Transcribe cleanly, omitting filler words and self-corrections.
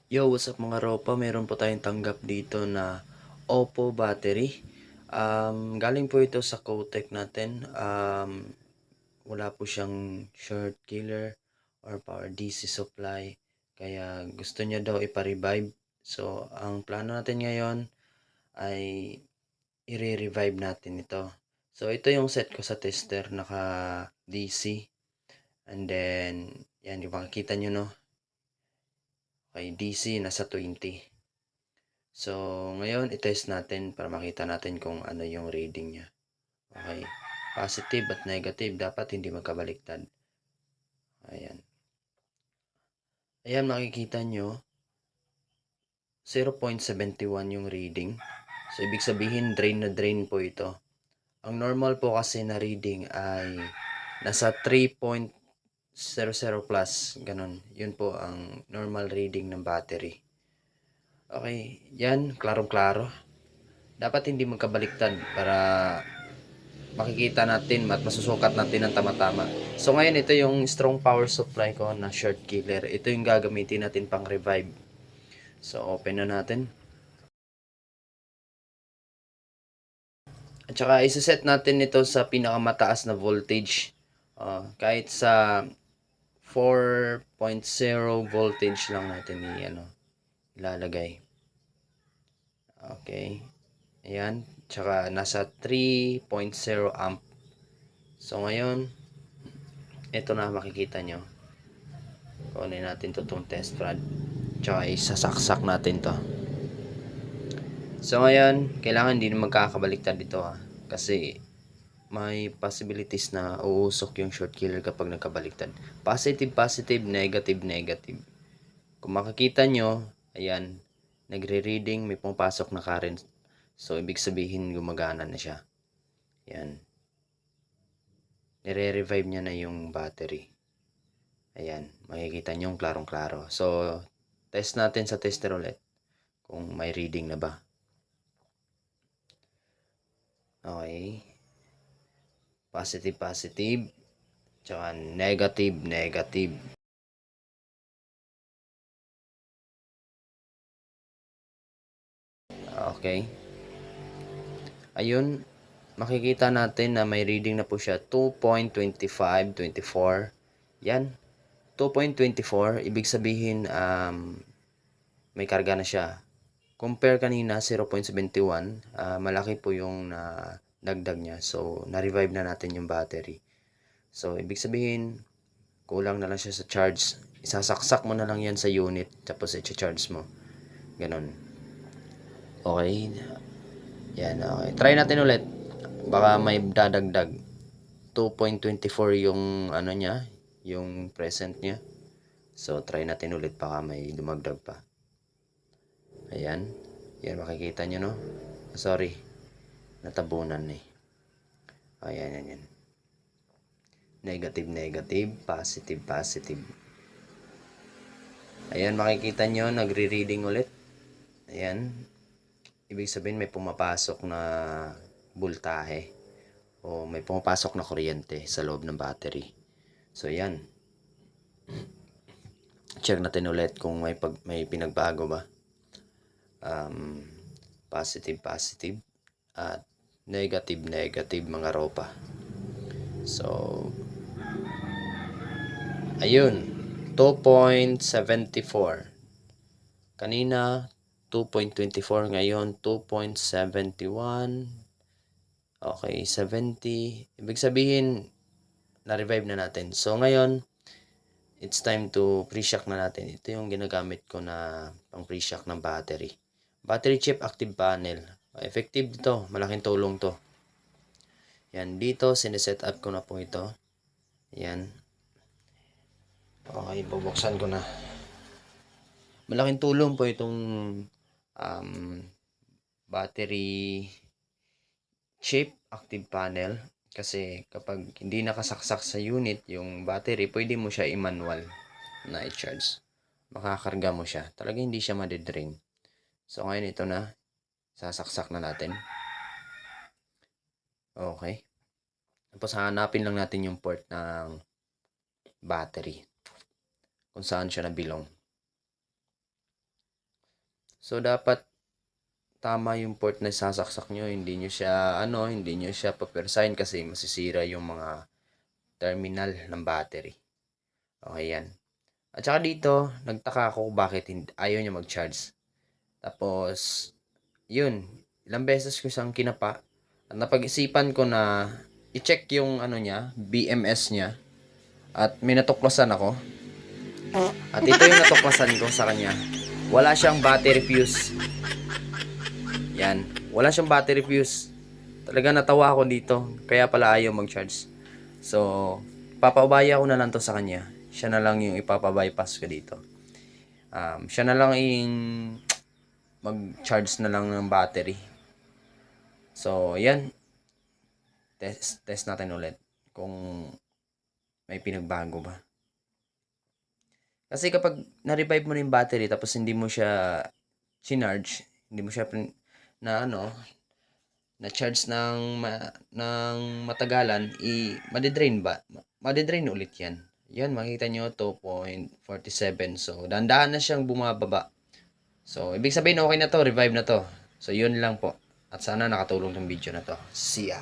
Yo, what's up mga ropa? Meron po tayong tanggap dito na Oppo battery. Galing po ito sa Kotek natin. Wala po siyang short killer or power DC supply. Kaya gusto niya daw ipa-revive. So, ang plano natin ngayon ay i-revive natin ito. So, ito yung set ko sa tester, naka DC. And then, yan, yung makikita nyo, no? Okay, DC nasa 20. So, ngayon i-test natin para makita natin kung ano yung reading niya. Okay. Positive at negative dapat hindi magkabaliktad. Ayan. Ayan, makikita nyo 0.71 yung reading. So, ibig sabihin drain na drain po ito. Ang normal po kasi na reading ay nasa 3.00 plus. Ganon. Yun po ang normal reading ng battery. Okay. Yan, klarong-klaro. Dapat hindi magkabaliktad para makikita natin at masusukat natin ng tama-tama. So ngayon ito yung strong power supply ko na short killer. Ito yung gagamitin natin pang revive. So open na natin. At saka isa-set natin ito sa pinakamataas na voltage. Kahit sa 4.0 voltage lang natin ilalagay. Okay. Ayan. Tsaka nasa 3.0 amp. So ngayon, ito na makikita nyo. Kunin natin to itong test rod. Tsaka isasaksak natin to. So ngayon, kailangan hindi na magkakabaliktad dito kasi may possibilities na uusok yung short killer kapag nagkabaliktad. Positive, positive, negative, negative. Kung makikita nyo, ayan, nagre-reading, may pumapasok na current. So, ibig sabihin gumagana na siya. Ayan. Nire-revive niya na yung battery. Ayan, makikita nyo yung klarong-klaro. So, test natin sa tester ulit kung may reading na ba. Okay. Positive, positive. Tsaka negative, negative. Okay. Ayun, makikita natin na may reading na po siya 2.25, 24. Yan. 2.24, ibig sabihin may karga na siya. Compare kanina 0.71, malaki po yung dagdag niya. So, na-revive na natin yung battery. So, ibig sabihin kulang na lang siya sa charge. Isasaksak mo na lang yan sa unit tapos i-charge mo. Ganon. Okay. Yan, okay. Try natin ulit. Baka may dadagdag. 2.24 yung ano niya, yung present niya. So, try natin ulit. Baka may dumagdag pa. Ayan. Yan, makikita nyo, no? Sorry. Natabunan eh. Ayan, yan, yan. Negative, negative. Positive, positive. Ayan, makikita nyo. Nagre-reading ulit. Ayan. Ibig sabihin may pumapasok na voltahe o may pumapasok na kuryente sa loob ng battery. So, yan. Check natin ulit kung may pinagbago ba. Positive, positive. At negative, negative mga ropa. So, ayun. 2.74. Kanina, 2.24. Ngayon, 2.71. Okay, 70. Ibig sabihin, na-revive na natin. So, ngayon, it's time to pre-shock na natin. Ito yung ginagamit ko na pang pre-shock ng battery. Battery chip active panel. Effective dito. Malaking tulong to. Yan. Dito, sineset up ko na po ito. Yan. Okay, bubuksan ko na. Malaking tulong po itong battery chip active panel. Kasi kapag hindi nakasaksak sa unit yung battery, pwede mo siya i-manual na i-charge. Makakarga mo siya. Talaga hindi siya madidrain. So ngayon ito na. Sasaksak na natin. Okay. Tapos hanapin lang natin yung port ng battery. Kung saan siya nabilong. So, dapat tama yung port na sasaksak nyo. Hindi nyo siya papersahin kasi masisira yung mga terminal ng battery. Okay, yan. At saka dito, nagtaka ako bakit ayaw niya mag-charge. Tapos, yun, ilang beses ko siyang kinapa. At napag-isipan ko na i-check yung niya, BMS niya. At may natuklasan ako. At ito yung natuklasan ko sa kanya. Wala siyang battery fuse. Yan. Wala siyang battery fuse. Talaga natawa ako dito. Kaya pala ayaw mag-charge. So, papaubaya ko na lang to sa kanya. Siya na lang yung ipapabypass ko dito. Siya na lang yung mag-charge na lang ng battery. So, yan. Test natin ulit. Kung may pinagbago ba. Kasi kapag na-revive mo na yung battery tapos hindi mo siya charge, hindi mo siya na-charge ng matagalan, madidrain ba? Madidrain ulit yan. Yan, makikita nyo, 2.47. So, dahan-dahan na siyang bumababa. So, ibig sabihin, okay na to, revive na to. So, yun lang po. At sana nakatulong ng video na to. See ya!